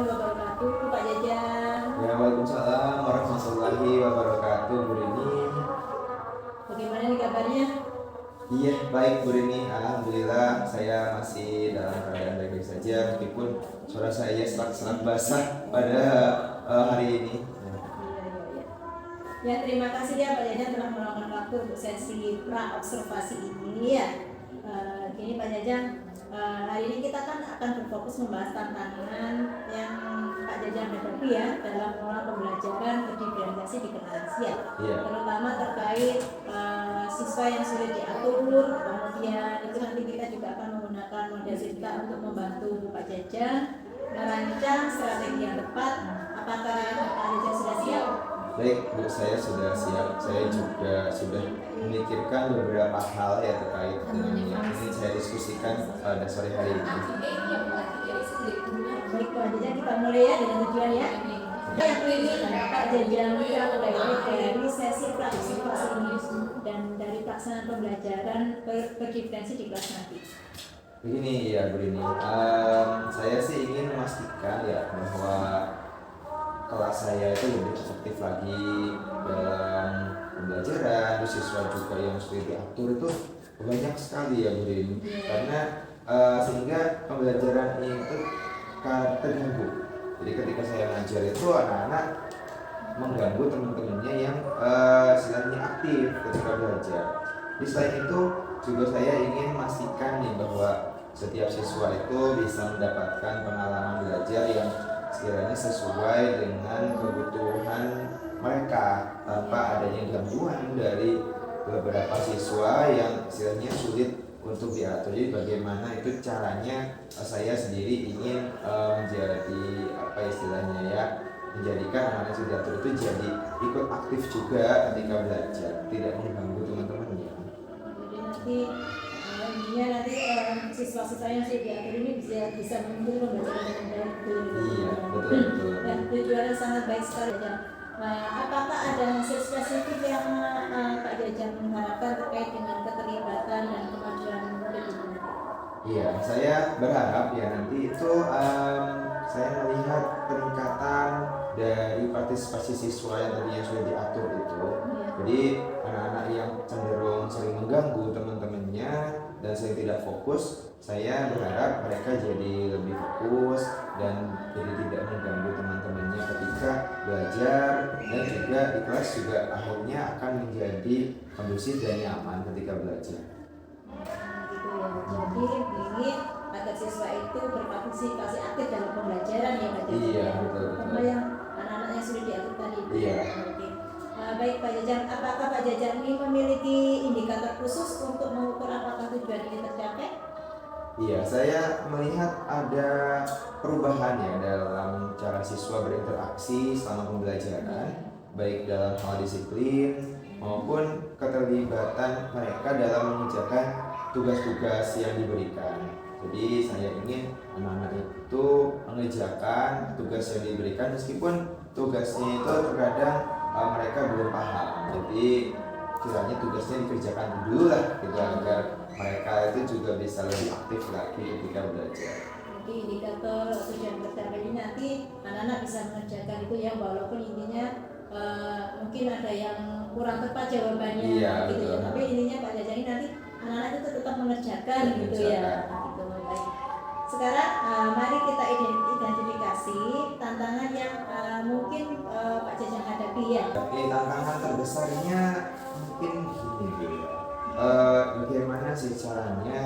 wabarakatuh, Pak Jajang. Ya, Waalaikumsalam warahmatullahi wabarakatuh, Bu Rini. Bagaimana nih kabarnya? Iya, baik Bu Rini. Alhamdulillah saya masih dalam keadaan baik-baik saja, meskipun suara saya serak-serak basah pada hari ini. Iya. Ya, terima kasih ya Pak Jajang telah meluangkan waktu untuk sesi pra observasi ini ya. Gini Pak Jajang, hari ini kita kan akan berfokus membahas tantangan yang Pak Jajang hadapi ya dalam mengelola pembelajaran berdiferensiasi di kelas ya. Iya. Terutama terkait siswa yang sulit diatur, kemudian itu nanti kita juga akan menggunakan model cerita untuk membantu Pak Jajang merancang strategi yang tepat. Apakah Pak Jajang sudah siap? Baik Bu, saya sudah siap. Saya juga sudah memikirkan beberapa hal ya terkait dengan yang ingin saya diskusikan pada sore hari ini. Baik Pak Jajang, kita mulai ya dengan tujuan ya. Yang ingin Pak Jajang dari sesi praktisi ini dan dari pelaksanaan pembelajaran berdiferensi di kelas nanti. Begini ya Bu Rini, saya sih ingin memastikan ya bahwa kelas saya itu lebih efektif lagi dalam pembelajaran. Siswa juga yang sulit diatur itu banyak sekali ya Bu Rini, karena sehingga pembelajaran itu terganggu. Jadi ketika saya ngajar itu anak-anak mengganggu teman-temannya yang istilahnya aktif ketika belajar. Di selain itu juga saya ingin memastikan nih bahwa setiap siswa itu bisa mendapatkan pengalaman belajar yang sekiranya sesuai dengan kebutuhan mereka tanpa adanya gangguan dari beberapa siswa yang istilahnya sulit untuk diatur. Jadi bagaimana itu caranya saya sendiri ingin menjadi apa istilahnya ya, menjadikan anak-anak sudah diatur itu jadi ikut aktif juga ketika belajar, tidak mengganggu teman-temannya. Jadi nanti nanti siswa-siswa yang sudah diatur ini bisa mengikuti pembelajaran dengan baik. Iya, betul. Dan tujuannya sangat baik sekali ya. Apakah ada hasil spesifik yang Pak Jajang mengharapkan terkait dengan keterlibatan dan kemajuan murid ini? Iya, saya berharap ya nanti itu saya melihat peningkatan dari partisipasi siswa yang tadinya sudah diatur itu. Jadi anak-anak yang cenderung sering mengganggu teman-temannya dan sering tidak fokus, saya berharap mereka jadi lebih fokus dan jadi tidak mengganggu teman-temannya ketika belajar, dan juga di kelas juga akhirnya akan menjadi kondusif dan nyaman ketika belajar. Gitu ya. Jadi ingin agar siswa itu berpartisipasi aktif dalam pembelajaran ya Pak Jajang. Iya, betul. Sama yang anak-anak yang sudah diatur tadi. Iya. Baik Pak Jajang, apakah Pak Jajang ini memiliki indikator khusus untuk mengukur apakah tujuan ini tercapai? Iya, saya melihat ada perubahan ya dalam cara siswa berinteraksi selama pembelajaran, baik dalam hal disiplin maupun keterlibatan mereka dalam mengerjakan tugas-tugas yang diberikan. Jadi saya ingin anak-anak itu mengerjakan tugas yang diberikan meskipun tugasnya itu terkadang mereka belum paham. Jadi kiranya tugasnya dikerjakan dulu lah gitu, agar mereka itu juga bisa lebih aktif lagi ketika belajar. Jadi indikator tujuan tercapai ini nanti anak-anak bisa mengerjakan itu ya, walaupun intinya mungkin ada yang kurang tepat jawabannya gitu ya. Tapi intinya Pak Jajang ini nanti anak-anak itu tetap mengerjakan gitu ya. Gitu. Baik. Sekarang mari kita identifikasi tantangan yang mungkin Pak Jajang hadapi ya. Tapi tantangan terbesarnya mungkin gini, bagaimana sih caranya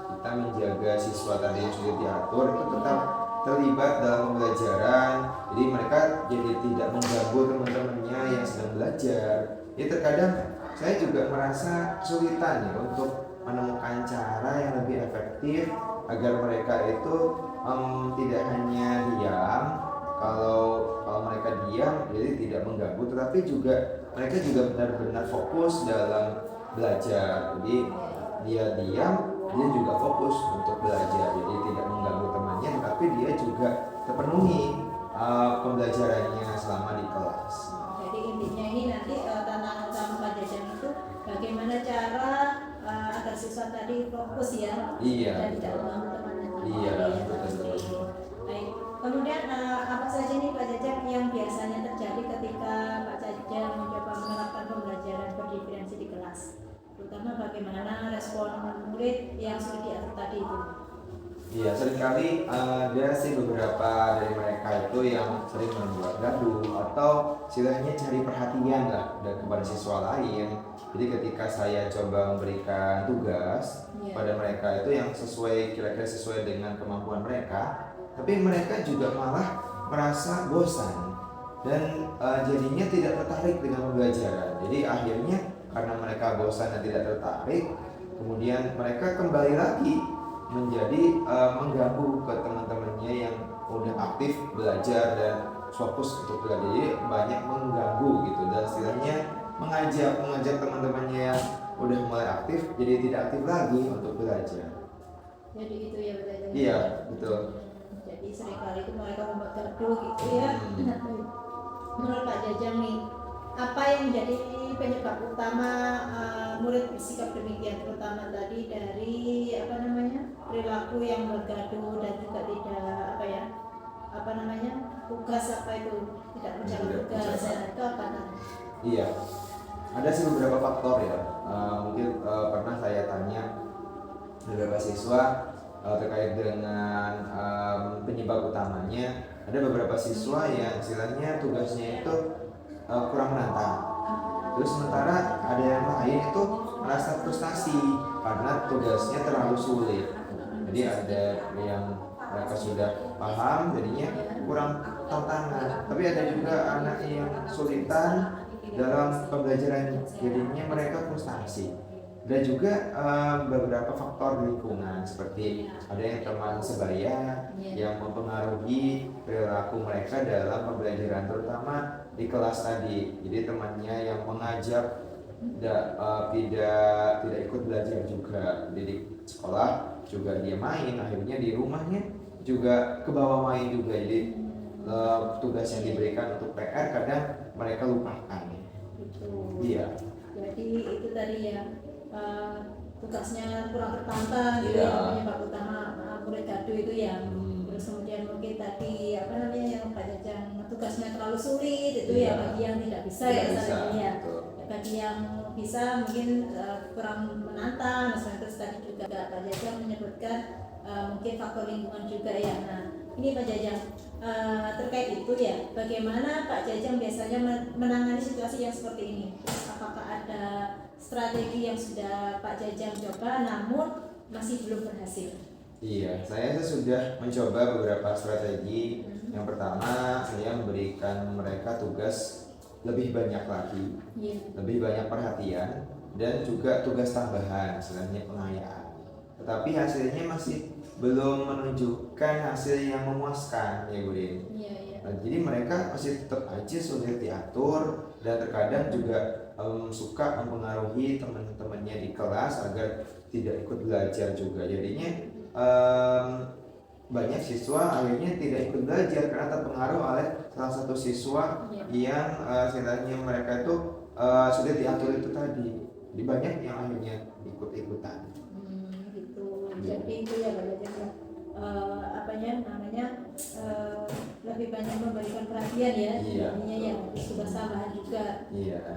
kita menjaga siswa tadi yang sudah diatur itu tetap terlibat dalam pembelajaran, jadi mereka jadi tidak mengganggu teman-temannya yang sedang belajar. Ya terkadang saya juga merasa kesulitan ya untuk menemukan cara yang lebih efektif agar mereka itu tidak hanya diam. Kalau mereka diam jadi tidak mengganggu, tetapi juga mereka juga benar-benar fokus dalam belajar. Jadi dia diam, dia juga fokus untuk belajar, jadi tidak mengganggu temannya, tapi dia juga terpenuhi pembelajarannya selama di kelas. Jadi intinya ini nanti tantangan utama Pak Jajang itu bagaimana cara agar siswa tadi fokus ya, Iya, dan tidak mengganggu teman-teman. Iya, betul. Baik. Kemudian saja nih Pak Jajang yang biasanya terjadi ketika Pak Jajang mencoba menerapkan pembelajaran berdiferensi di kelas, terutama bagaimana respon murid yang sudah diatur tadi itu? Iya, seringkali ada sih beberapa dari mereka itu yang sering membuat gaduh atau istilahnya cari perhatian lah dan kepada siswa lain. Jadi ketika saya coba memberikan tugas pada mereka itu yang sesuai, kira-kira sesuai dengan kemampuan mereka, tapi mereka juga malah merasa bosan dan jadinya tidak tertarik dengan pembelajaran. Jadi akhirnya karena mereka bosan dan tidak tertarik, kemudian mereka kembali lagi menjadi mengganggu ke teman-temannya yang udah aktif belajar dan fokus untuk belajar. Jadi banyak mengganggu gitu, dan istilahnya mengajak teman-temannya yang udah mulai aktif jadi tidak aktif lagi untuk belajar. Jadi itu ya Pak Jajang? Iya, betul. Jadi seringkali itu mereka membuat gaduh gitu ya. Menurut Pak Jajang nih, apa yang menjadi penyebab utama murid bersikap demikian, terutama tadi dari perilaku yang bergaduh dan juga tidak tugas tidak menjalankan tugas itu apa? Iya, ada sih beberapa faktor ya. Mungkin pernah saya tanya beberapa siswa terkait dengan penyebab utamanya. Ada beberapa siswa yang istilahnya tugasnya itu kurang menantang. Terus sementara ada yang lain itu merasa frustasi karena tugasnya terlalu sulit. Jadi ada yang mereka sudah paham jadinya kurang tantangan. Tapi ada juga anak yang kesulitan dalam pembelajaran, jadinya mereka frustasi. Dan juga beberapa faktor lingkungan seperti ada yang teman sebaya yang mempengaruhi perilaku mereka dalam pembelajaran, terutama di kelas tadi. Jadi temannya yang mengajak tidak ikut belajar juga. Jadi di sekolah juga dia main, akhirnya di rumahnya juga ke bawah main juga. Jadi tugas yang diberikan untuk PR kadang mereka lupakan. Iya. Jadi itu tadi ya, tugasnya kurang tertantang gitu ya, penyebab utama murid gaduh itu ya. Terus kemudian mungkin tadi yang Pak Jajang tugasnya terlalu sulit itu ya, bagi yang tidak bisa bagi yang bisa mungkin kurang menantang. Terus tadi juga Pak Jajang menyebutkan mungkin faktor lingkungan juga ya. Nah ini Pak Jajang, terkait itu ya, bagaimana Pak Jajang biasanya menangani situasi yang seperti ini? Apakah ada strategi yang sudah Pak Jajang coba namun masih belum berhasil? Iya, saya sudah mencoba beberapa strategi. Yang pertama, saya memberikan mereka tugas lebih banyak lagi, lebih banyak perhatian, dan juga tugas tambahan, istilahnya pengayaan. Tetapi hasilnya masih belum menunjukkan hasil yang memuaskan, ya Bu Din. Nah, jadi mereka masih tetap aja sulit diatur, dan terkadang juga suka mempengaruhi teman-temannya di kelas agar tidak ikut belajar juga. Jadinya banyak siswa akhirnya tidak ikut belajar karena terpengaruh oleh salah satu siswa yang istilahnya mereka itu sudah diatur itu tadi. Jadi banyak yang akhirnya ikut-ikutan. Gitu. Jadi itu ya lebih banyak memberikan perhatian ya, jadinya yang tugas tambahan juga.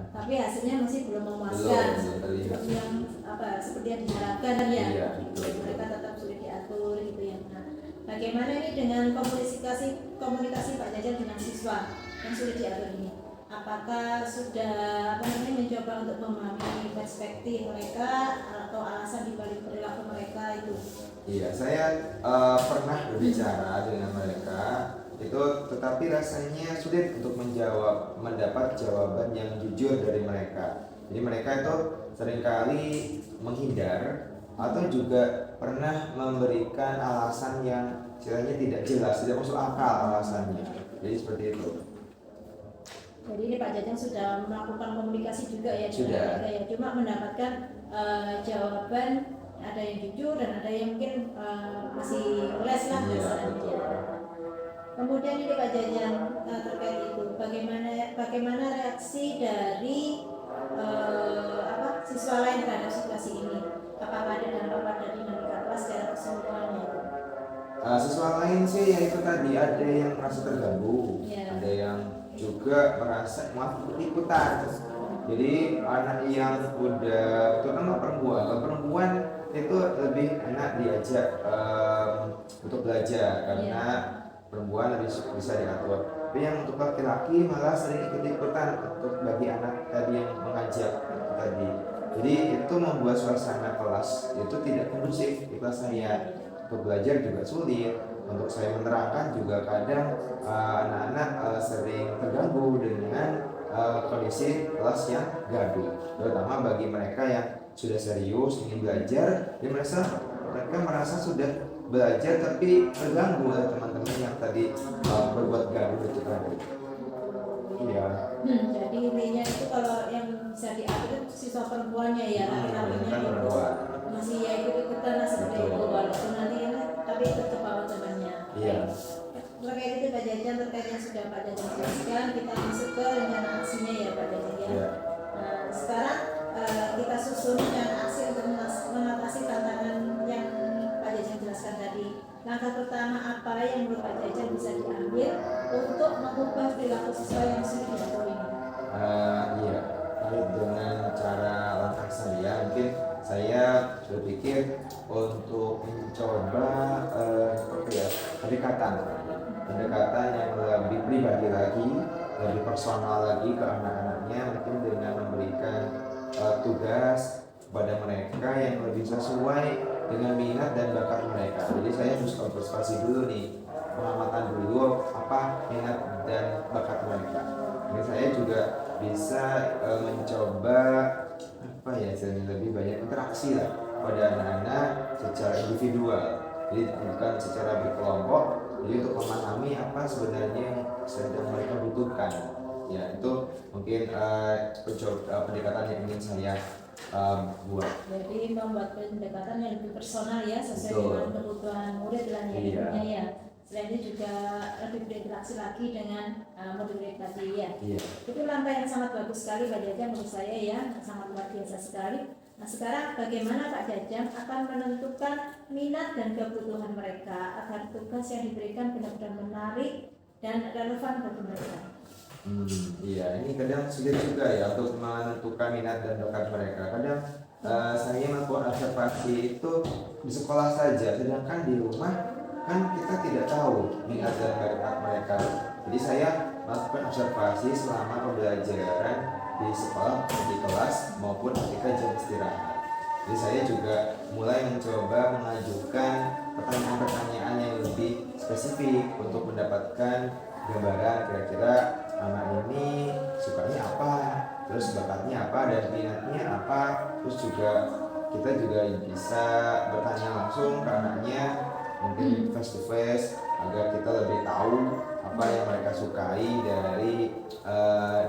Tapi hasilnya masih belum memuaskan. Seperti yang diharapkan ya. Mereka tetap sulit diatur gitu ya. Nah, bagaimana ini dengan komunikasi Pak Jajang dengan siswa yang sulit diatur ini? Apakah sudah mencoba untuk memahami perspektif mereka atau alasan dibalik perilaku mereka itu? Iya, saya pernah berbicara dengan mereka itu, tetapi rasanya sulit untuk mendapat jawaban yang jujur dari mereka. Jadi mereka itu seringkali menghindar atau juga pernah memberikan alasan yang istilahnya tidak jelas, tidak masuk akal alasannya. Jadi seperti itu. Jadi ini Pak Jajang sudah melakukan komunikasi juga ya, sudah. Cuma mendapatkan jawaban ada yang jujur dan ada yang mungkin masih les lah misalnya. Kemudian ini Pak Jajang, terkait itu bagaimana reaksi dari siswa lain terhadap situasi ini? Apakah ada dampak pada dinamika kelas secara keseluruhannya? Siswa lain sih ya itu tadi, ada yang merasa terganggu, ada yang juga merasa ikut-ikutan. Jadi anak yang udah, terutama perempuan itu lebih enak diajak untuk belajar karena perempuan lebih bisa diatur. Tapi yang untuk laki-laki malah sering ikut-ikutan untuk bagi anak tadi yang mengajak tadi. Jadi itu membuat suasana kelas itu tidak kondusif di kelas saya. Untuk belajar juga sulit, untuk saya menerangkan juga kadang anak-anak sering terganggu dengan kondisi kelas yang gaduh, terutama bagi mereka yang sudah serius ingin belajar. Mereka merasa sudah belajar tapi terganggu oleh teman-teman yang tadi berbuat gaduh itu tadi. Iya. Jadi intinya itu kalau yang bisa diatur itu siswa perempuannya ya, laki-lakinya itu masih ya ikut-ikutan seperti itu, walaupun nanti tapi tetap bawa temannya. Iya. Terkait itu Pak Jajan, terkait yang sudah Pak Jajan jelaskan, kita masuk ke rencana aksinya ya Pak Jajan ya. Iya. Nah, sekarang kita susun rencana aksi untuk mengatasi tantangan yang Pak Jajan jelaskan tadi. Langkah pertama apa yang menurut Pak Jajan bisa diambil untuk mengubah perilaku siswa yang sulit diatur ini? Iya, dengan cara langkah saya mungkin saya berpikir untuk mencoba pendekatan yang lebih pribadi lagi, lebih personal lagi ke anak-anaknya, mungkin dengan memberikan tugas kepada mereka yang lebih sesuai dengan minat dan bakat mereka. Jadi saya harus observasi dulu nih, pengamatan dulu apa minat dan bakat mereka. Jadi saya juga bisa mencoba lebih banyak interaksi lah pada anak-anak secara individual, jadi bukan secara berkelompok. Jadi untuk memahami apa sebenarnya yang sedang mereka butuhkan, ya itu mungkin pendekatan yang ingin saya buat. Jadi membuat pendekatan yang lebih personal ya, sesuai dengan kebutuhan murid lah ya. Ya. Selain itu juga lebih berinteraksi lagi dengan murid tadi ya. Itu langkah yang sangat bagus sekali Pak Jajang menurut saya ya, sangat luar biasa sekali. Nah sekarang bagaimana Pak Jajang akan menentukan minat dan kebutuhan mereka agar tugas yang diberikan benar-benar menarik dan relevan bagi mereka? Iya, ini kadang sulit juga ya untuk menentukan minat dan bakat mereka. Kadang saya melakukan observasi itu di sekolah saja, sedangkan di rumah kan kita tidak tahu minat dan bakat mereka. Jadi saya melakukan observasi selama pembelajaran di sekolah, di kelas maupun ketika jam istirahat. Jadi saya juga mulai mencoba mengajukan pertanyaan-pertanyaan yang lebih spesifik untuk mendapatkan gambaran kira-kira anak ini sukanya apa, terus bakatnya apa dan minatnya apa. Terus juga kita juga bisa bertanya langsung ke anaknya, mungkin face to face, agar kita lebih tahu apa yang mereka sukai dari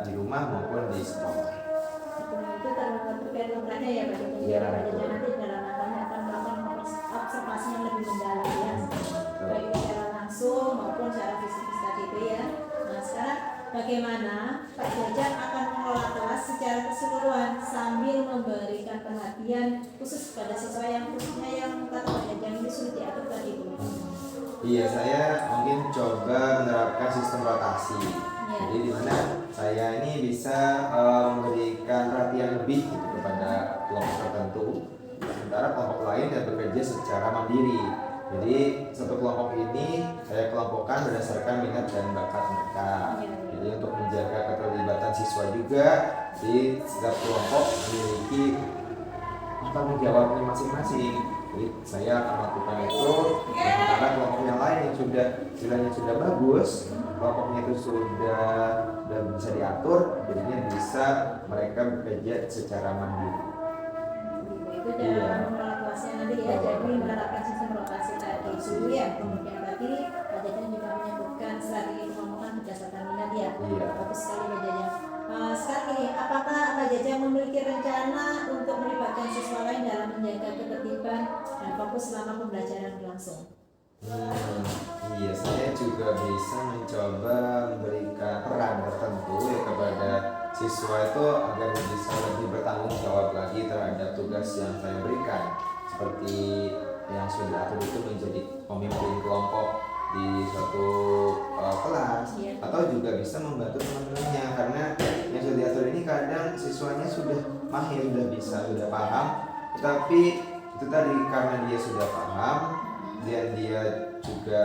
di rumah maupun di sekolah. Itu terkait lombranya ya Pak Jajang. Ya, nanti dalam langkahnya akan melakukan observasi yang lebih mendalam ya, baik secara langsung maupun secara fisik tadi itu ya. Nah sekarang bagaimana Pak Jajang akan mengelola kelas secara keseluruhan sambil memberikan perhatian khusus pada siswa yang khususnya yang kata Pak Jajang ini sulit diatur tadi itu? Iya, saya mungkin coba menerapkan sistem rotasi. Jadi di mana saya ini bisa memberikan perhatian lebih gitu kepada kelompok tertentu, sementara kelompok lain yang bekerja secara mandiri. Jadi satu kelompok ini saya kelompokkan berdasarkan minat dan bakat mereka. Jadi untuk menjaga keterlibatan siswa juga, di setiap kelompok memiliki tanggung jawabnya masing-masing. Jadi saya akan melakukan itu. Sementara kelompok yang lain yang sudah bagus, kelompoknya itu sudah bisa diatur, jadinya bisa mereka bekerja secara mandiri. Itu dalam kelasnya nanti ya, jadi menerapkan sistem rotasi tadi dulu ya. Kemudian tadi Pak Jajang juga menyebutkan strategi pengembangan berdasarkan minat ya. Bagus sekali Pak Jajang. Sekarang ini, apakah Pak Jajang memiliki rencana untuk melibatkan siswa lain dalam menjaga ketertiban dan fokus selama pembelajaran berlangsung? Iya, saya juga bisa mencoba memberikan peran tertentu ya kepada siswa itu agar bisa lebih bertanggung jawab lagi terhadap tugas yang saya berikan, seperti yang sudah diatur itu menjadi pemimpin kelompok di suatu kelas, atau juga bisa membantu teman-temannya, karena yang sudah diatur ini kadang siswanya sudah mahir, sudah bisa, sudah paham, tetapi itu tadi karena dia sudah paham dan dia juga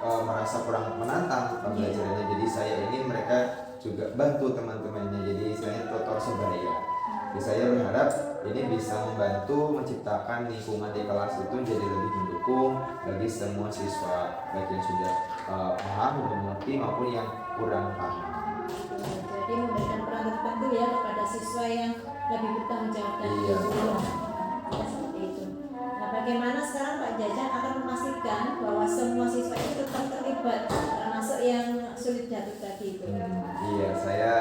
merasa kurang menantang pembelajarannya, jadi saya ingin mereka juga bantu teman-temannya, jadi istilahnya tutor sebaya. Jadi saya berharap ini bisa membantu menciptakan lingkungan di kelas itu jadi lebih mendukung bagi semua siswa, baik yang sudah paham, sudah mengerti maupun yang kurang paham. Jadi memberikan peran tertentu ya kepada siswa yang lebih bertanggung jawab dari guru. Seperti itu. Nah, bagaimana sekarang Pak Jajang akan memastikan bahwa semua siswa itu tetap terlibat, termasuk yang sulit jatuh tadi itu? Iya, saya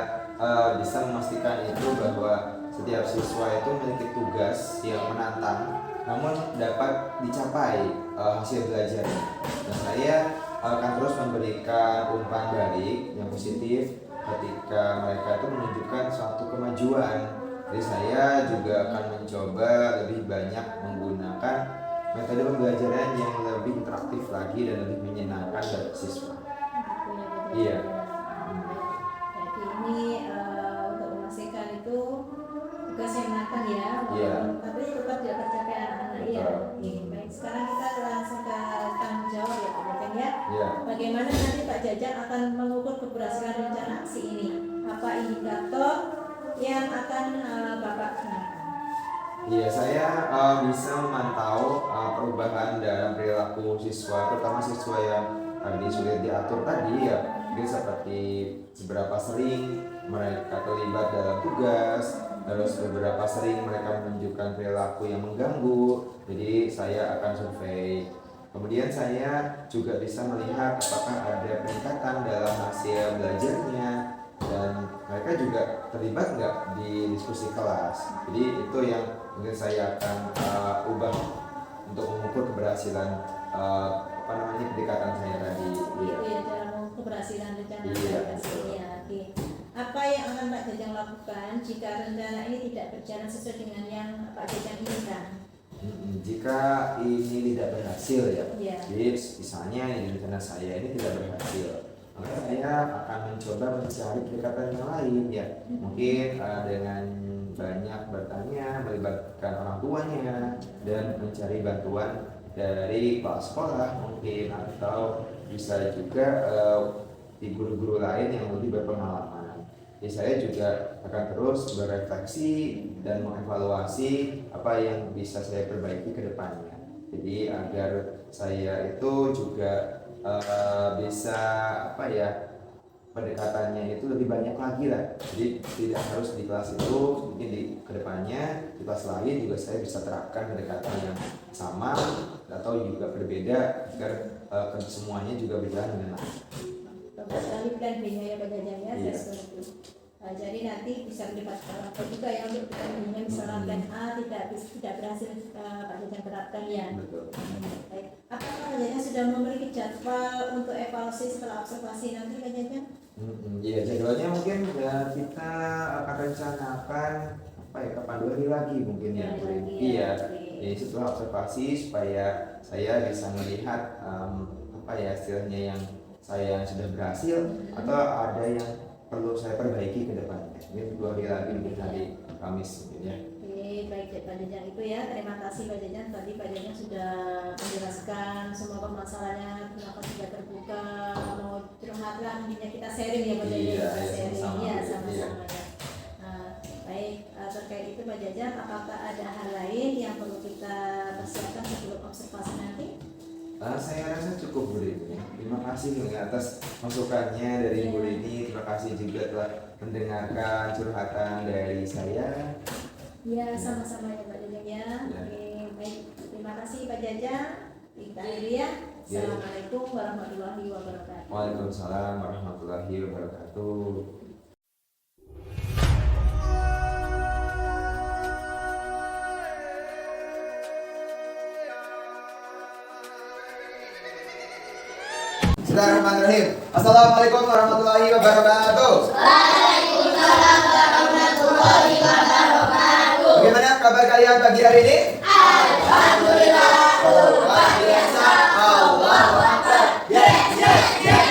bisa memastikan itu bahwa setiap siswa itu memiliki tugas yang menantang, namun dapat dicapai hasil belajarnya. Dan saya akan terus memberikan umpan balik yang positif ketika mereka itu menunjukkan suatu kemajuan. Jadi saya juga akan mencoba lebih banyak menggunakan metode pembelajaran yang lebih interaktif lagi dan lebih menyenangkan bagi siswa. Iya. Jadi ini untuk memastikan itu tugas yang matang ya, tapi tetap tidak tercapai anak-anak ya. Baik, sekarang kita langsung ke tanggung jawab ya Pak Jajang ya. Bagaimana nanti Pak Jajang akan mengukur keberhasilan rencana aksi ini? Apa indikator yang akan Bapak gunakan? Iya, saya bisa memantau perubahan dalam perilaku siswa, terutama siswa yang tadi sulit diatur tadi ya. Jadi seperti seberapa sering mereka terlibat dalam tugas, terus beberapa sering mereka menunjukkan perilaku yang mengganggu. Jadi saya akan survei. Kemudian saya juga bisa melihat apakah ada peningkatan dalam hasil belajarnya, dan mereka juga terlibat nggak di diskusi kelas. Jadi itu yang mungkin saya akan ubah untuk mengukur keberhasilan pendekatan saya tadi. Itu ya cara mengukur keberhasilan rencana ya. Apa yang akan Pak Jajang lakukan jika rencana ini tidak berjalan sesuai dengan yang Pak Jajang inginkan? Jika ini tidak berhasil ya, jadi misalnya rencana saya ini tidak berhasil, maka saya akan mencoba mencari pendekatan yang lain ya. Mungkin dengan banyak bertanya, melibatkan orang tuanya, dan mencari bantuan dari kepala sekolah mungkin, atau bisa juga di guru-guru lain yang lebih berpengalaman. Jadi saya juga akan terus berefleksi dan mengevaluasi apa yang bisa saya perbaiki ke depannya. Jadi agar saya itu juga bisa pendekatannya itu lebih banyak lagi lah. Jadi tidak harus di kelas itu, mungkin di kedepannya di kelas lain juga saya bisa terapkan pendekatan yang sama atau juga berbeda agar semuanya juga berjalan dengan lancar. Sekali plan B-nya ya Pak Jajang ya, saya setuju. Jadi nanti bisa melibatkan orang tua juga ya untuk plan B-nya, misalnya plan A tidak berhasil Pak Jajang terapkan ya. Betul. Baik. Apakah Pak Jajang sudah memiliki jadwal untuk evaluasi setelah observasi nanti Pak Jajang? Iya, jadwalnya mungkin ya kita akan rencanakan kapan 2 hari lagi mungkin ya. Iya. Jadi setelah observasi supaya saya bisa melihat istilahnya yang saya sudah berhasil atau ada yang perlu saya perbaiki ke depannya. Ini 2 hari lagi mungkin hari Kamis mungkin ya. Oke, baik Pak Jajang itu ya. Terima kasih Pak Jajang. Tadi Pak Jajang sudah menjelaskan semua permasalahannya, kenapa sudah terbuka, mau curhat lah, intinya kita sharing ya Pak Jajang. Iya, sama-sama ya. Nah, baik, terkait itu Pak Jajang, apakah ada hal lain yang perlu kita persiapkan sebelum observasi nanti? Saya rasa cukup Bu Rini. Terima kasih atas masukannya dari Bu Rini. Terima kasih juga telah mendengarkan curhatan dari saya. Ya, sama-sama ya Pak Jajang ya. Oke, baik. Terima kasih Pak Jajang. Kita akhiri ya. Assalamualaikum warahmatullahi wabarakatuh. Waalaikumsalam warahmatullahi wabarakatuh. Bismillahirrahmanirrahim. Assalamualaikum warahmatullahi wabarakatuh. Waalaikumsalam warahmatullahi wabarakatuh. Bagaimana kabar kalian pagi hari ini? Alhamdulillah. luar biasa. Allahu Akbar. Yes, yes, yes.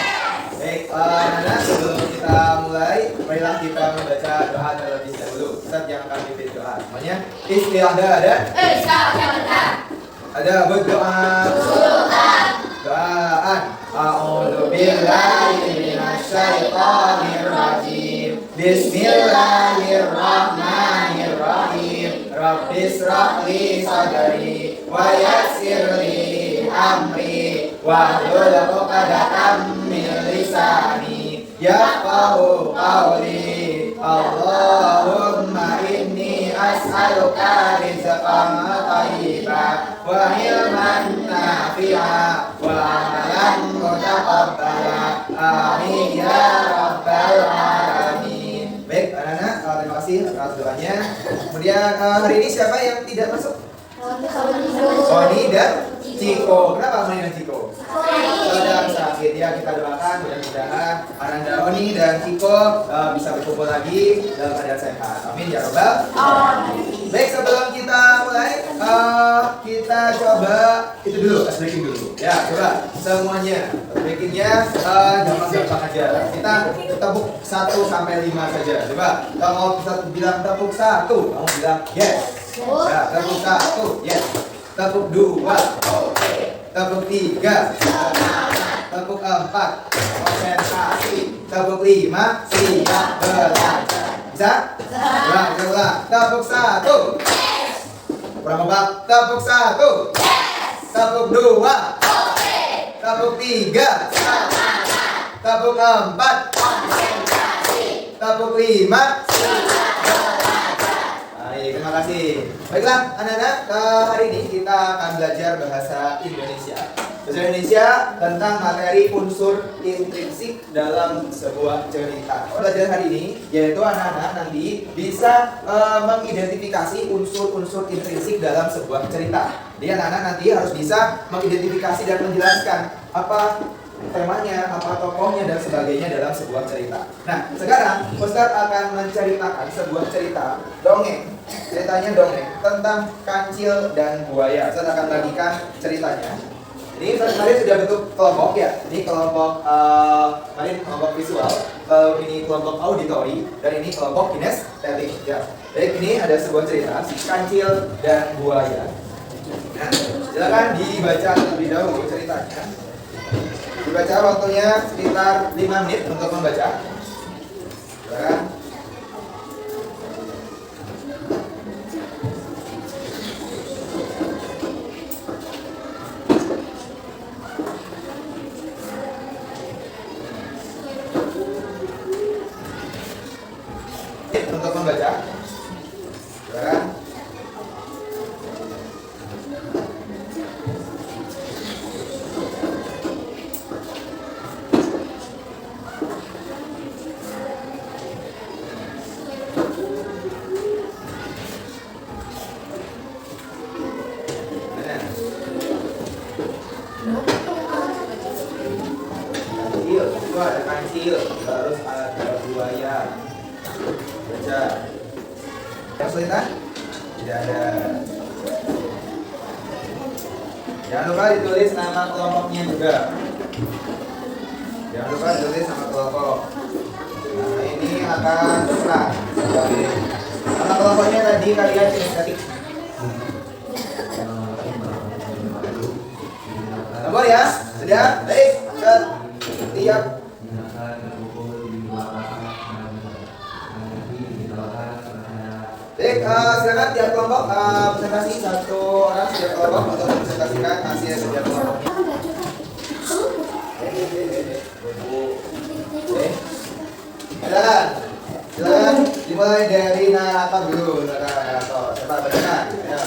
Baik, Nana, sebelum kita mulai, marilah kita membaca doa terlebih dahulu. Ustaz yang akan pimpin doa. Semuanya, istilah ada? Ada berdoa. Doaan. A'udzu billahi minasyaitonir rajim. Bismillahirrahmanirrahim. Rabbishrah li sadri wa yassir li amri wahlul 'uqdatam min lisani yafqahu qawli. Allahumma inni as'aluka rizqan thayyiban wa ilman nafi'a wa amalan mutaqabbala. Amin ya rabbal alamin. Baik, anak-anak, terima kasih atas doanya. Kemudian hari ini siapa yang tidak masuk? Sony dan Ciko. Kenapa Sony dan Ciko? Sedang sakit ya, kita doakan mudah-mudahan Ananda, Oni dan Ciko bisa berkumpul lagi dalam keadaan sehat. Amin ya robbal alamin. Baik, sebelum kita mulai kita coba itu dulu, breaking dulu. Ya, coba semuanya breakingnya gampang-gampang aja. Kita tepuk 1 sampai 5 saja. Coba kalau bisa bilang tepuk 1, kamu bilang yes. Ya, tepuk 1, yes. Tepuk 2, oke. Tepuk 3, tepuk 4, konsentrasi. Tepuk 5, siap belajar. Bisa? Ulang. Tepuk 1. Kurang kompak. Tepuk 1. Tepuk 2. Tepuk 3. Tepuk 4. Tepuk 5. Baik, terima kasih. Baiklah, anak-anak, hari ini kita akan belajar bahasa Indonesia. Bahasa Indonesia tentang materi unsur intrinsik dalam sebuah cerita. Pelajaran hari ini yaitu anak-anak nanti bisa mengidentifikasi unsur-unsur intrinsik dalam sebuah cerita. Jadi anak-anak nanti harus bisa mengidentifikasi dan menjelaskan apa temanya, apa tokohnya dan sebagainya dalam sebuah cerita. Nah, sekarang Ustadz akan menceritakan sebuah cerita dongeng. Ceritanya dongeng tentang kancil dan buaya. Ustadz akan bagikan ceritanya. Ini kemarin sudah bentuk kelompok ya. Ini kelompok kemarin kelompok visual, ini kelompok auditori, dan ini kelompok kinestetik. Ya. Baik, ini ada sebuah cerita si kancil dan buaya. Nah, silakan dibaca terlebih dahulu ceritanya. Dibaca waktunya sekitar 5 menit untuk membaca. Silakan. Untuk membaca. Silakan. Itu ada kancil, terus ada buaya. Baca. Kesulitan? Tidak ada. Jangan lupa ditulis nama kelompoknya juga. Jangan lupa ditulis nama kelompok. Nah, ini akan terserah. Nama kelompoknya tadi kalian kinestetik. Sabar ya, sudah, baik, siap. Baik, silakan tiap kelompok presentasi satu orang setiap kelompok untuk mempresentasikan hasil setiap kelompoknya. Silakan dimulai dari narator dulu, narator. Cepat bacakan. Ya.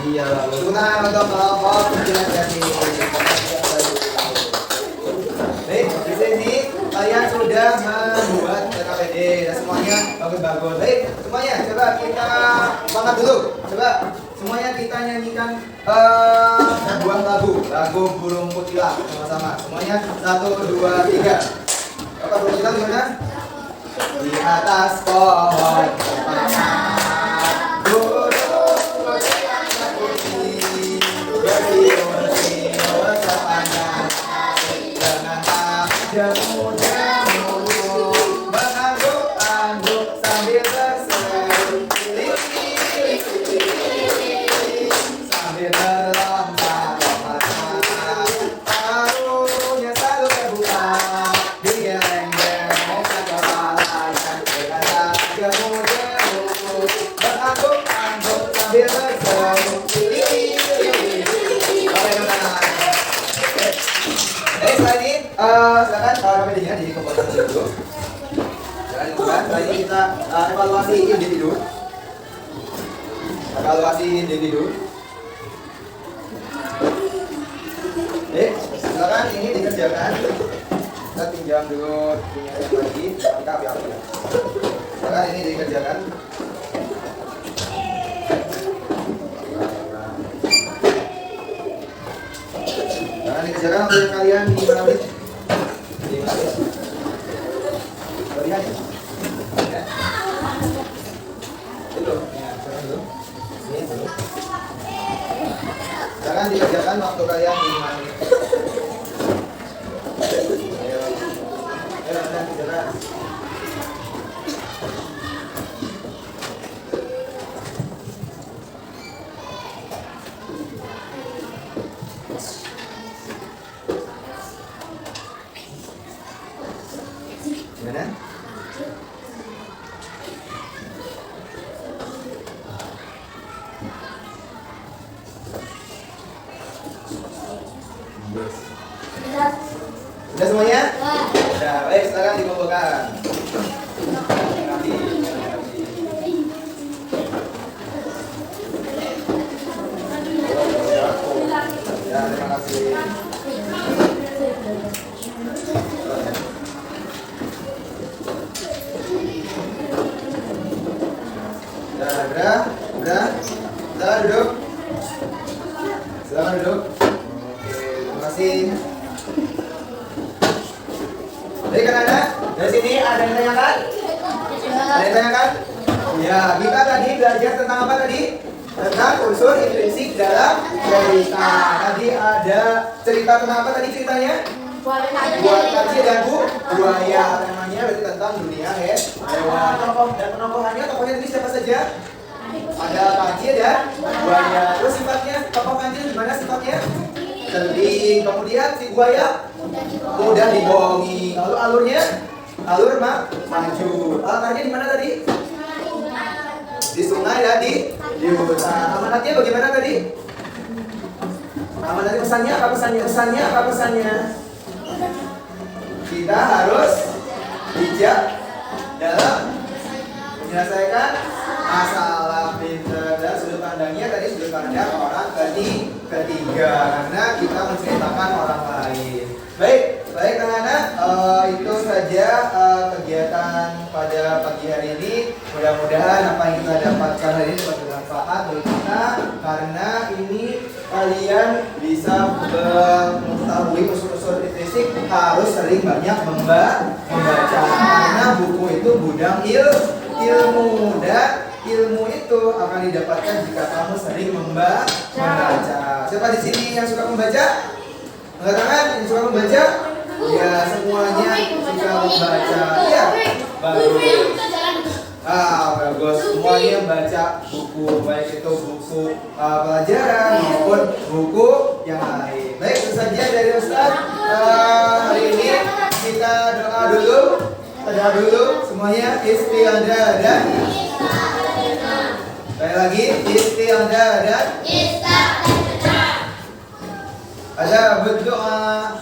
Iya, tepuk tangan untuk kelompok Jati. Baik, di sini kalian sudah membuat TKPD dan semuanya bagus-bagus. Baik, semuanya coba kita semangat dulu. Coba semuanya kita nyanyikan sebuah lagu Burung Kutilang sama-sama. Semuanya 1, 2, 3. Apa Burung Kutilang gimana? Di atas pohon kemana? Jamu-jamu mengangguk-angguk sambil berseru sambil berlomba-lomba paruhnya selalu terbuka digeleng-geleng kepala dan berkata jamu-jamu mengangguk-angguk sambil berseru. Setelah ini, silakan KPD-nya di komputer dulu. Setelah ini kita evaluasi individu. Silakan ini dikerjakan. Kita pinjam dulu punya yang lagi, lengkap ya. Silakan ini dikerjakan. Dikerjakan oleh kalian 5 menit. 5 menit. Lihat. Ya. Itu. Ya, dulu. Ini dulu. Jangan dikerjakan waktu kalian 5 menit. Ayo. Ayo, Anda kerjakan. Gimana? Sudah semuanya? Sudah, baik, silakan dikumpulkan. Ya, terima kasih. Silakan duduk. Silakan duduk. Oke, terima kasih. Baik, anak-anak, dari sini ada yang tanyakan? Ada yang tanyakan? Ya, kita tadi belajar tentang apa tadi? Tentang unsur intrinsik dalam cerita. Tadi ada cerita tentang apa tadi ceritanya? Buat kaji dan buaya namanya berarti tentang dunia hewan. Tokoh dan penokohannya, tokohnya tadi siapa saja? Ada kaji dan buaya. Terus sifatnya tokoh kaji gimana sifatnya? Cerdik. Kemudian si buaya mudah dibohongi. Lalu alurnya? Alur maju. Latarnya di mana tadi? Di sungai dan di hutan. Amanatnya bagaimana tadi? Amanatnya pesannya apa pesannya? Pesannya apa pesannya? Kita harus bijak dalam menyelesaikan masalah. Pintar. Dan sudut pandangnya tadi sudut pandang orang ketiga karena kita menceritakan orang lain. Baik anak-anak, itu saja kegiatan pada pagi hari ini. Mudah-mudahan apa yang kita dapatkan hari ini dapat bermanfaat bagi kita karena ini kalian bisa mengetahui unsur-unsur intrinsik harus sering banyak membaca karena buku itu gudang ilmu dan ilmu itu akan didapatkan jika kamu sering membaca. Siapa di sini yang suka membaca? Angkat tangan yang suka membaca? Ya, semuanya suka membaca. Iya, bagus. Bagus. Semuanya baca buku, baik itu buku pelajaran maupun buku yang lain. Baik, itu saja dari Ustaz. Hari ini kita doa dulu. Semuanya isti'adzah dan baik lagi isti'adzah dan ada berdoa.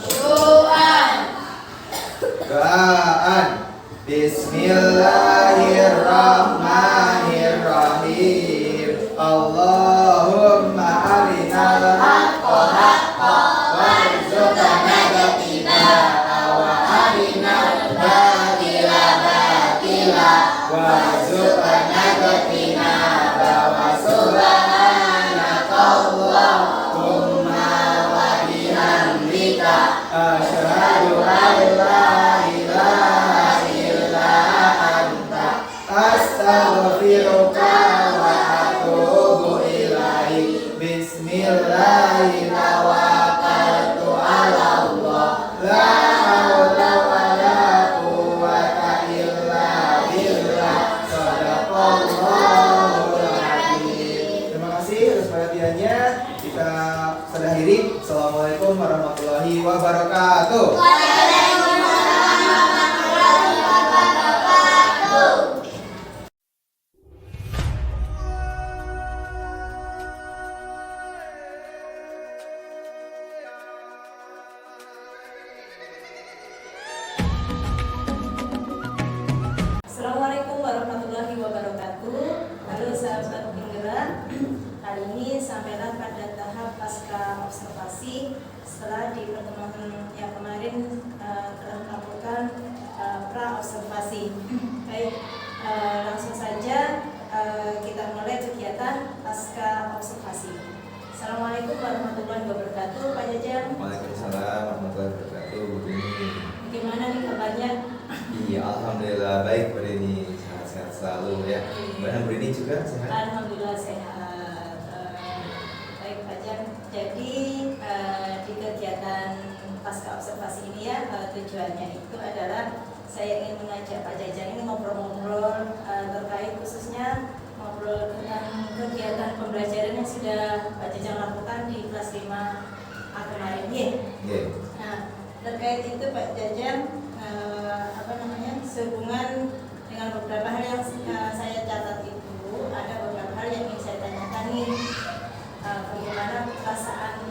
Doaan. Bismillahirrahmanirrahim. Allahumma arinal haqqa haqqan warzuqna ittiba'ahu wa arinal batila batila warzuqna ijtinabahu. Subhanakallahumma wa bihamdika asyhadu an la ilaha illa anta astaghfiruka wa atubu ilaik. Bismillahirrahmanirrahim. Tawakkaltu 'ala Allah la haula wa la quwwata illa billah. Shadaqallahul azim. Terima kasih atas perhatiannya. Kita sudah akhiri. Assalamualaikum warahmatullahi wabarakatuh. Assalamualaikum warahmatullahi wabarakatuh. Halo sahabat penggerak. Kali ini sampailah pada tahap pasca observasi setelah di pertemuan yang kemarin telah melakukan pra observasi. Baik, langsung saja kita mulai kegiatan pasca observasi. Assalamualaikum warahmatullahi wabarakatuh, Pak Jajang. Waalaikumsalam warahmatullahi wabarakatuh, Bu Rini. Bagaimana nih kabarnya? Iya, alhamdulillah baik Bu Rini, sehat-sehat selalu ya. Mbak Bu Rini juga sehat? Alhamdulillah sehat. Baik Pak Jang. Jadi di kegiatan pasca observasi ini ya, tujuannya itu adalah saya ingin mengajak Pak Jajang ini ngobrol-ngobrol terkait khususnya ngobrol tentang kegiatan pembelajaran yang sudah Pak Jajang lakukan di kelas 5A kemarin. Iya. Nah, terkait itu Pak Jajang sehubungan dengan beberapa hal yang saya catat itu, ada beberapa hal yang ingin saya tanyakan nih. Bagaimana perasaan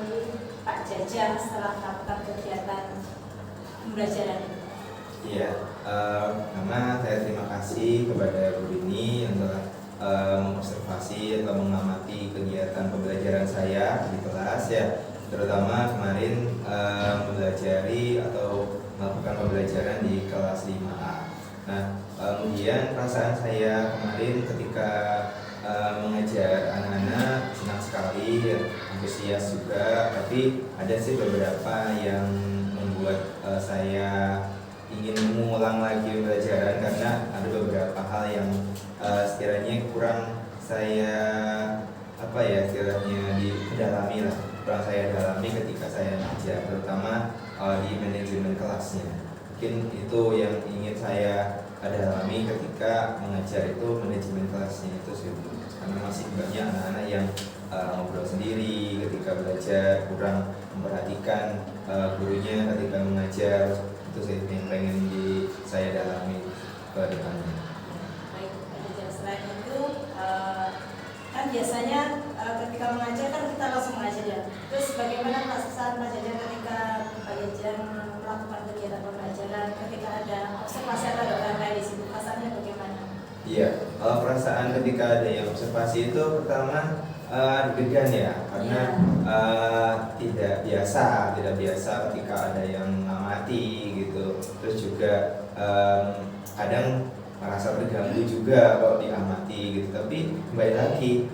Pak Jajang setelah melakukan kegiatan pembelajaran itu? Iya, pertama saya terima kasih kepada Bu Rini yang telah mengobservasi atau mengamati kegiatan pembelajaran saya di kelas ya, terutama kemarin mempelajari atau melakukan pembelajaran di kelas 5A. Nah, kemudian perasaan saya kemarin ketika mengajar anak-anak senang sekali, ya, antusias juga, tapi ada sih beberapa yang membuat saya ingin mengulang lagi pembelajaran karena ada beberapa hal yang sekiranya kurang saya istilahnya didalami lah, kurang saya dalami ketika saya mengajar, terutama di manajemen kelasnya. Mungkin itu yang ingin saya dalami ketika mengajar itu manajemen kelasnya itu sih, karena masih banyak anak-anak yang ngobrol sendiri ketika belajar, kurang memperhatikan gurunya ketika mengajar. Itu sih yang pengen saya dalami ke depannya. Baik, selain itu kan biasanya ketika mengajar kan kita langsung mengajar ya. Terus bagaimana perasaan Pak Jajang ketika Pak Jajang melakukan kegiatan pembelajaran, ketika ada observasi atau ada orang lain di situ, perasaannya bagaimana? Iya, kalau perasaan ketika ada yang observasi itu pertama deg-degan ya, karena tidak biasa ketika ada yang mengamati gitu. Terus juga kadang merasa terganggu juga kalau diamati gitu. Tapi kembali lagi,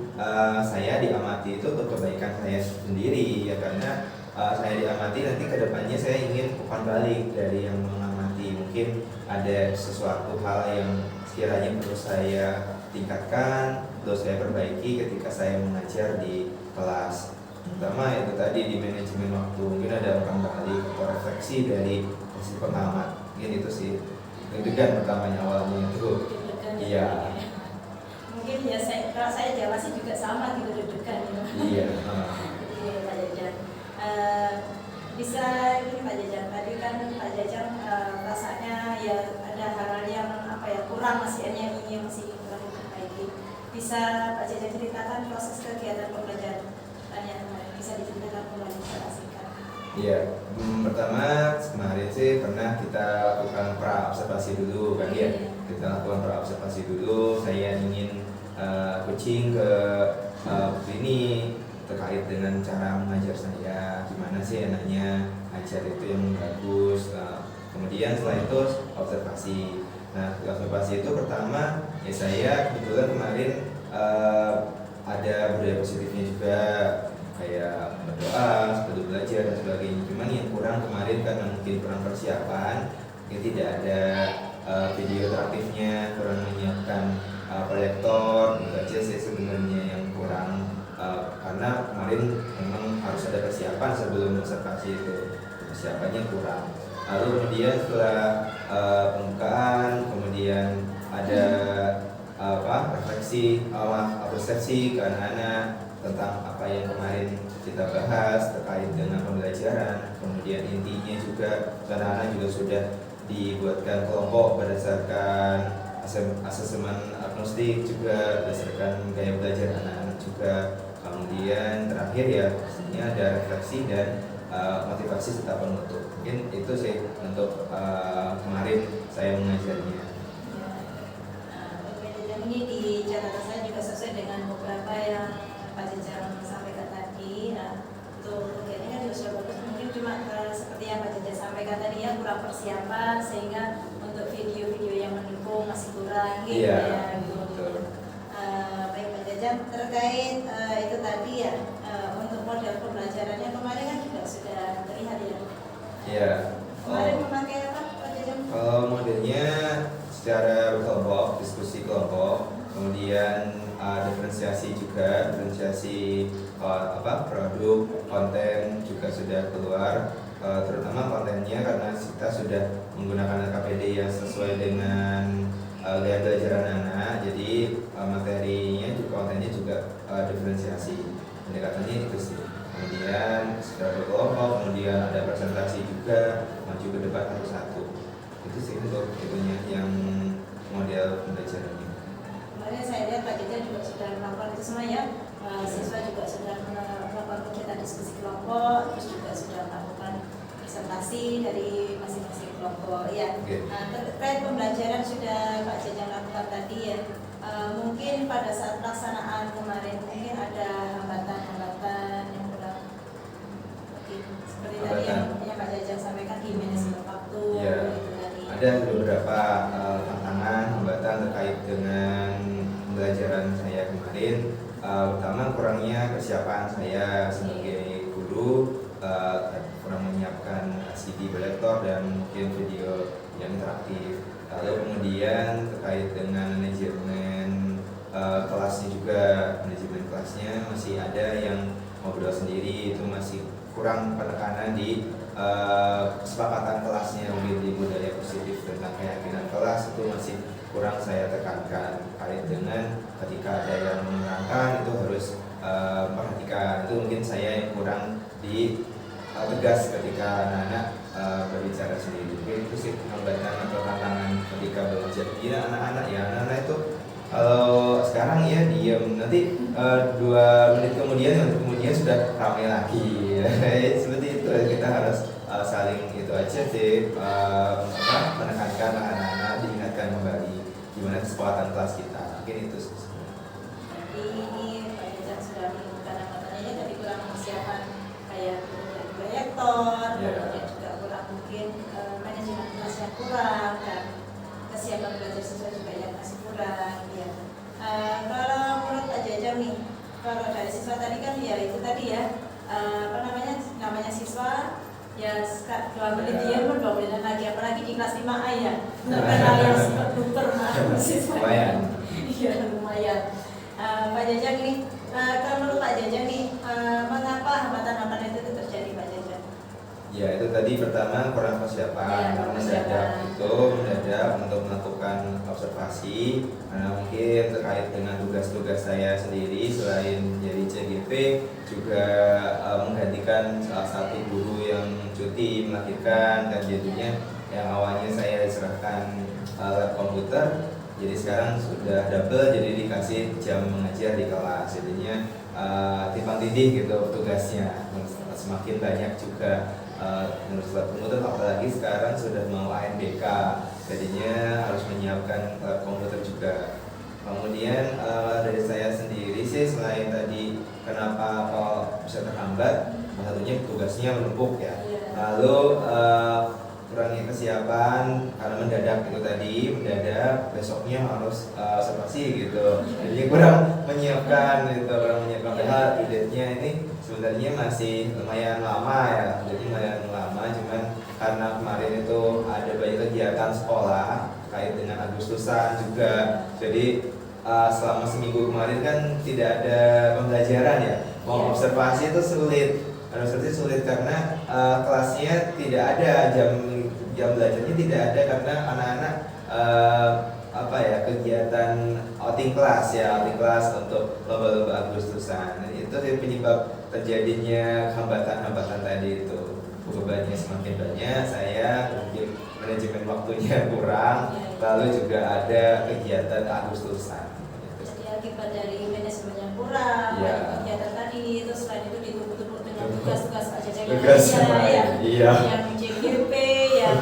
saya diamati itu untuk kebaikan saya sendiri ya, karena saya diamati nanti kedepannya saya ingin umpan balik dari yang mengamati. Mungkin ada sesuatu hal yang sekiranya perlu saya tingkatkan, perlu saya perbaiki ketika saya mengajar di kelas. Pertama itu tadi di manajemen waktu, mungkin ada umpan balik atau refleksi dari si pengamat. Mungkin itu sih deg-degan pertamanya awalnya itu. Iya. bisa ini Pak Jajang, tadi kan Pak Jajang rasanya ya ada hal-hal yang apa ya kurang masih kurang diperbaiki. Bisa Pak Jajang ceritakan proses kegiatan pembelajaran yang kemarin, bisa diceritakan kembali secara singkat? Iya, pertama kemarin sih pernah kita lakukan pra observasi dulu kan ya. Kita lakukan pra observasi dulu. Saya ingin coaching ke ini terkait dengan cara mengajar saya, gimana sih enaknya ngajar itu yang bagus. Kemudian setelah itu observasi. Nah, observasi itu pertama ya saya kebetulan kemarin ada budaya positifnya juga, kayak berdoa, sebelum belajar dan sebagainya. Cuman yang kurang kemarin karena mungkin kurang persiapan, mungkin tidak ada video interaktifnya, kurang menyiapkan proyektor, itu aja sih sebenarnya yang kurang. Karena kemarin memang harus ada persiapan sebelum observasi itu, persiapannya kurang. Lalu kemudian setelah pembukaan, kemudian ada refleksi, persepsi ke anak-anak tentang apa yang kemarin kita bahas terkait dengan pembelajaran. Kemudian intinya juga anak-anak juga sudah dibuatkan kelompok berdasarkan asesmen agnostik, juga berdasarkan gaya belajar anak-anak juga. Kemudian terakhir ya pastinya ada refleksi dan motivasi serta penutup. Mungkin itu sih untuk kemarin saya mengajarnya. Ini di catatan saya juga sesuai dengan beberapa yang Pak Jajang sampaikan tadi. Nah, untuk kegiatan kan juga sudah bagus. Mungkin cuma seperti yang Pak Jajang sampaikan tadi ya, kurang persiapan sehingga untuk video-video yang mendukung masih kurang gitu ya. Baik Pak Jajang, terkait itu tadi ya, untuk model pembelajarannya kemarin kan juga sudah terlihat ya. Iya. Kemarin memakai apa Pak Jajang? Kalau modelnya secara berkelompok, diskusi kelompok, kemudian diferensiasi juga, produk, konten juga sudah keluar, terutama kontennya karena kita sudah menggunakan LKPD yang sesuai dengan gaya belajar anak-anak, jadi materinya juga, kontennya juga diferensiasi, pendekatannya itu sih. Kemudian secara berkelompok, kemudian ada presentasi juga, maju ke depan satu-satu. Itu sih untuk itunya yang model pembelajarannya. Kemarin saya lihat Pak Jajang juga sudah melakukan itu semua ya. Siswa juga sudah melakukan kegiatan diskusi kelompok, terus juga sudah melakukan presentasi dari masing-masing kelompok ya. Terkait pembelajaran sudah Pak Jajang lakukan tadi ya. Mungkin pada saat pelaksanaan kemarin mungkin ada hambatan-hambatan yang kurang, seperti tadi yang Pak Jajang sampaikan di manajemen waktu gitu tadi. Ada beberapa tantangan, hambatan terkait dengan pembelajaran saya kemarin. Pertama, kurangnya persiapan saya sebagai guru, kurang menyiapkan CD proyektor dan mungkin video yang interaktif. Lalu kemudian terkait dengan manajemen kelasnya juga, manajemen kelasnya masih ada yang ngobrol sendiri, itu masih kurang penekanan di kesepakatan kelasnya, mungkin di budaya positif tentang keyakinan kelas itu masih kurang saya tekankan. Terkait dengan ketika ada yang menerangkan itu harus perhatikan, itu mungkin saya yang kurang di tegas ketika anak-anak berbicara sendiri. Mungkin itu sih hambatan atau tantangan ketika belajar. Iya anak-anak itu kalau sekarang ya diam, nanti 2 menit kemudian sudah ramai lagi. Seperti itu kita harus saling itu aja sih, menekankan anak-anak, diingatkan kembali gimana kesepakatan kelas kita. Mungkin itu sih. Jadi ini Pak Jajang sudah menemukan hambatannya tadi kurang persiapan kayak proyektor, kemudian juga kurang mungkin manajemen kelas yang kurang dan kesiapan belajar siswa juga yang masih kurang ya. Kalau menurut Pak Jajang nih, kalau dari siswa tadi kan ya itu tadi ya, namanya siswa ya 2 menit dia pun 2 menit lagi, apalagi di kelas 5A ya, terkenal yang super siswa. Iya lumayan. Pak Jajang nih, kalau menurut Pak Jajang nih, mengapa hambatan-hambatan itu terjadi Pak Jajang? Ya itu tadi pertama kurang persiapan, Ya, mendadak untuk melakukan observasi karena mungkin terkait dengan tugas-tugas saya sendiri selain jadi CGP juga menggantikan salah satu guru yang cuti melahirkan dan jadinya yang awalnya saya diserahkan lab komputer jadi sekarang sudah double jadi dikasih jam mengajar di kelas jadinya timpang tindih gitu tugasnya semakin banyak juga menurut lab komputer apalagi sekarang sudah mau ANBK jadinya harus menyiapkan lab komputer juga. Kemudian dari saya sendiri sih selain tadi kenapa kok bisa terhambat salah satunya tugasnya menumpuk ya lalu kurangnya kesiapan karena mendadak itu tadi besoknya harus observasi gitu jadi kurang menyiapkan padahal ide-nya ini sebenarnya masih lumayan lama ya jadi lumayan lama cuman karena kemarin itu ada banyak kegiatan sekolah terkait dengan Agustusan juga jadi selama seminggu kemarin kan tidak ada pembelajaran ya mau observasi itu sulit karena kelasnya tidak ada jam belajarnya tidak ada karena anak-anak kegiatan outing kelas untuk lomba-lomba Agustusan itu penyebab terjadinya hambatan-hambatan tadi itu bebannya semakin banyak saya mungkin manajemen waktunya kurang lalu juga ada kegiatan Agustusan jadi akibat dari manajemen yang kurang kegiatan tadi itu selain itu ditumpuk-tumpuk dengan tugas-tugas Pak Jajang yang CGP yang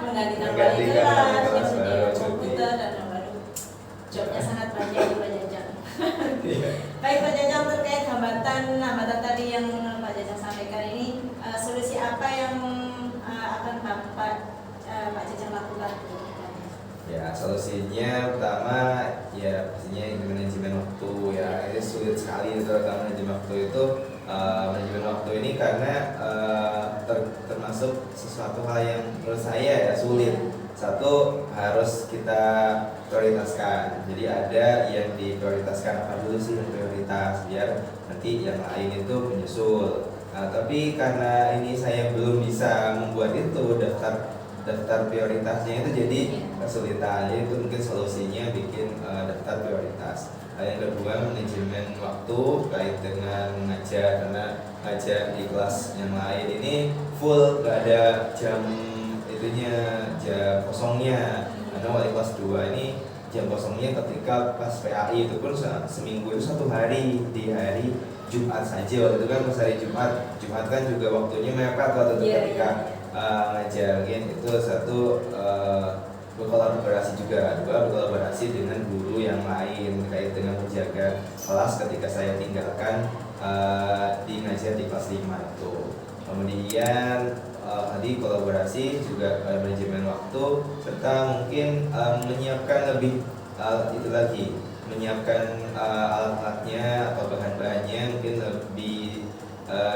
menggantikan wali kelas yang komputer dan yang baru jobnya sangat banyak di Pak Jajang. Baik Pak Jajang terkait hambatan tadi yang Pak Jajang sampaikan ini solusi apa yang akan Pak Jajang lakukan? Ya solusinya pertama ya pastinya manajemen waktu ya ini sulit sekali terutama manajemen waktu itu manajemen waktu ini karena termasuk sesuatu hal yang menurut saya ya sulit satu harus kita prioritaskan jadi ada yang diprioritaskan apa dulu sih yang prioritas biar nanti yang lain itu menyusul tapi karena ini saya belum bisa membuat itu daftar prioritasnya itu jadi kesulitan jadi itu mungkin solusinya bikin daftar prioritas yang kedua manajemen waktu kait dengan mengajar karena ngajar di kelas yang lain ini full gak ada jam kosongnya karena wali kelas 2 ini jam kosongnya ketika pas PAI itu pun seminggu itu 1 hari di hari Jumat saja waktu itu kan pas hari Jumat kan juga waktunya mepet waktu itu ketika ngajarin itu satu berkolaborasi juga dua berkolaborasi dengan guru yang lain terkait dengan menjaga kelas ketika saya tinggalkan di ngajar di kelas 5 itu kemudian tadi kolaborasi juga manajemen waktu serta mungkin menyiapkan lebih itu lagi menyiapkan alat-alatnya atau bahan-bahannya mungkin lebih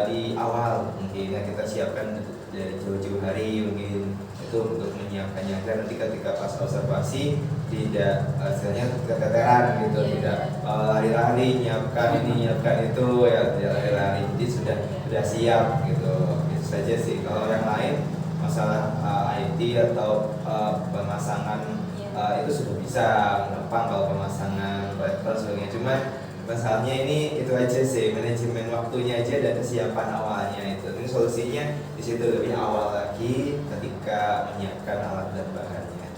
di awal mungkin ya kita siapkan dari jauh-jauh hari mungkin itu untuk menyiapkannya agar nanti ketika pas observasi tidak istilahnya keteteran gitu tidak lari-lari nyiapkan itu ya tidak lari-lari jadi sudah siap gitu itu saja sih kalau yang lain masalah IT atau pemasangan itu sudah bisa gampang kalau pemasangan proyektor sebagainya cuma masalahnya ini itu aja sih manajemen waktunya aja dan kesiapan awalnya itu ini solusinya di situ lebih awal lagi ketika menyiapkan alat dan bahannya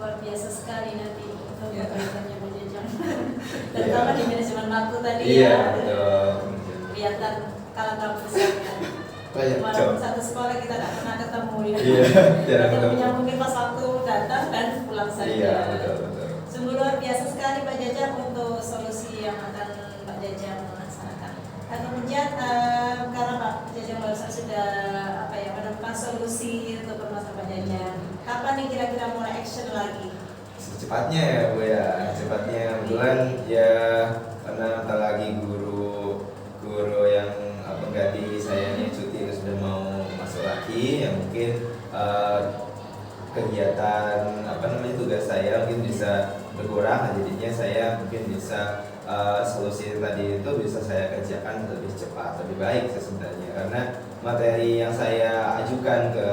luar biasa sekali nanti untuk kaitannya Pak Jajang terutama di manajemen waktu tadi betul kelihatan kalau kamu besarkan walaupun satu sekolah kita tidak pernah ketemu ketemunya mungkin pas waktu datang dan pulang saja betul. Sungguh luar biasa sekali Pak Jajang untuk solusi yang akan Pak Jajang laksanakan. Kemudian karena Pak Jajang barusan sudah menemukan solusi untuk permasalahan Pak Jajang, kapan nih kira-kira mulai action lagi? Secepatnya ya Bu ya, secepatnya kebetulan ya karena bentar lagi guru yang pengganti saya ini cuti sudah mau masuk lagi ya mungkin kegiatan tugas saya mungkin bisa berkurang, jadinya saya mungkin bisa solusi tadi itu bisa saya kerjakan lebih cepat, lebih baik sebenarnya, karena materi yang saya ajukan ke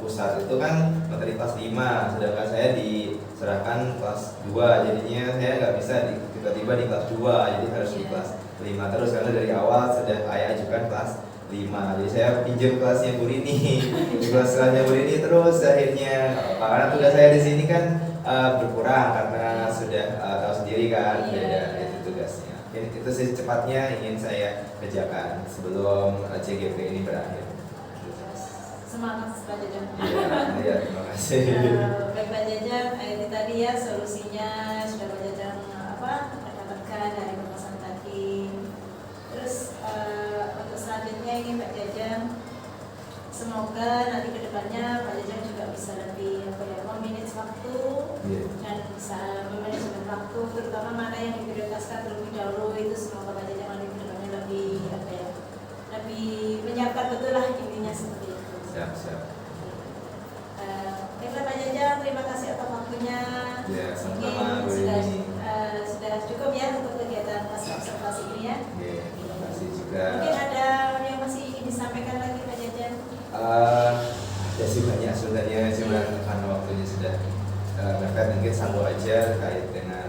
pusat itu kan materi kelas 5, sedangkan saya diserahkan kelas 2, jadinya saya nggak bisa tiba-tiba di kelas 2, jadi harus di kelas 5 terus, karena dari awal sudah saya ajukan kelas 5, jadi saya pinjam kelasnya Bu Rini di kelasnya Bu Rini terus akhirnya, karena tugas saya di sini kan berkurang karena sudah tahu sendiri kan beda itu tugasnya. Itu sih cepatnya ingin saya kerjakan sebelum CGP ini berakhir. Semangat Pak Jajang. Iya, terima kasih. Baik Pak Jajang, ini tadi ya solusinya sudah Pak Jajang dapatkan dari pembahasan tadi. Terus untuk selanjutnya ini Pak Jajang, semoga nanti kedepannya Pak Jajang juga bisa lebih memanage waktu dan bisa memanajemen waktu, terutama mana yang diprioritaskan terlebih dahulu, itu semoga Pak Jajang nanti kedepannya lebih lebih menyiapkan betul lah intinya seperti itu. Siap. Baiklah Pak Jajang, terima kasih atas waktunya. Ya, sama-sama Bu sudah, Rini. sudah cukup ya untuk kegiatan pasca observasi ini ya. Terima kasih juga. Mungkin ada yang masih ingin disampaikan lagi Pak Jajang? Ya sih banyak sebenarnya, cuma karena waktunya sudah mepet, mungkin satu aja terkait dengan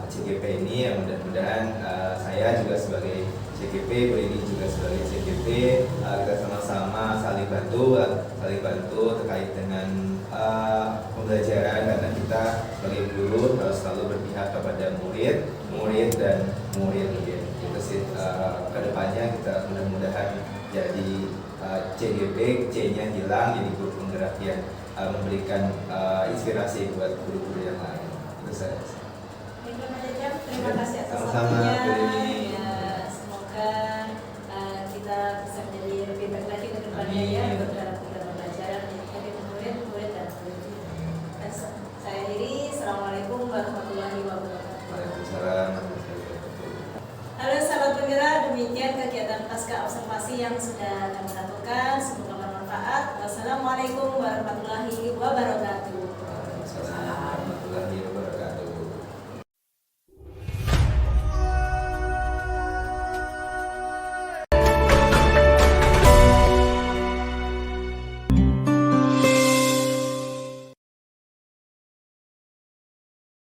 CGP ini, ya mudah-mudahan saya juga sebagai CGP, Bu Rini juga sebagai CGP, kita sama-sama saling bantu terkait dengan pembelajaran, karena kita sebagai guru harus selalu berpihak kepada murid dan murid. Itu sih kedepannya kita mudah-mudahan jadi CGP, C-nya hilang, jadi guru penggerak yang memberikan inspirasi buat guru-guru yang lain. Itu saya. Baiklah Pak Jajang, terima kasih atas Sama-sama, Bu waktunya. Rini. Ya, semoga kita bisa menjadi lebih baik lagi ke depannya Amin. ya untuk dalam kegiatan pembelajaran dari murid dan murid. Dan saya akhiri, Assalamualaikum warahmatullahi wabarakatuh. Waalaikumsalam. Halo sahabat penggerak, demikian kegiatan pasca observasi yang sudah kami lakukan. Semoga bermanfaat. Wassalamualaikum warahmatullahi wabarakatuh. Waalaikumsalam warahmatullahi wabarakatuh.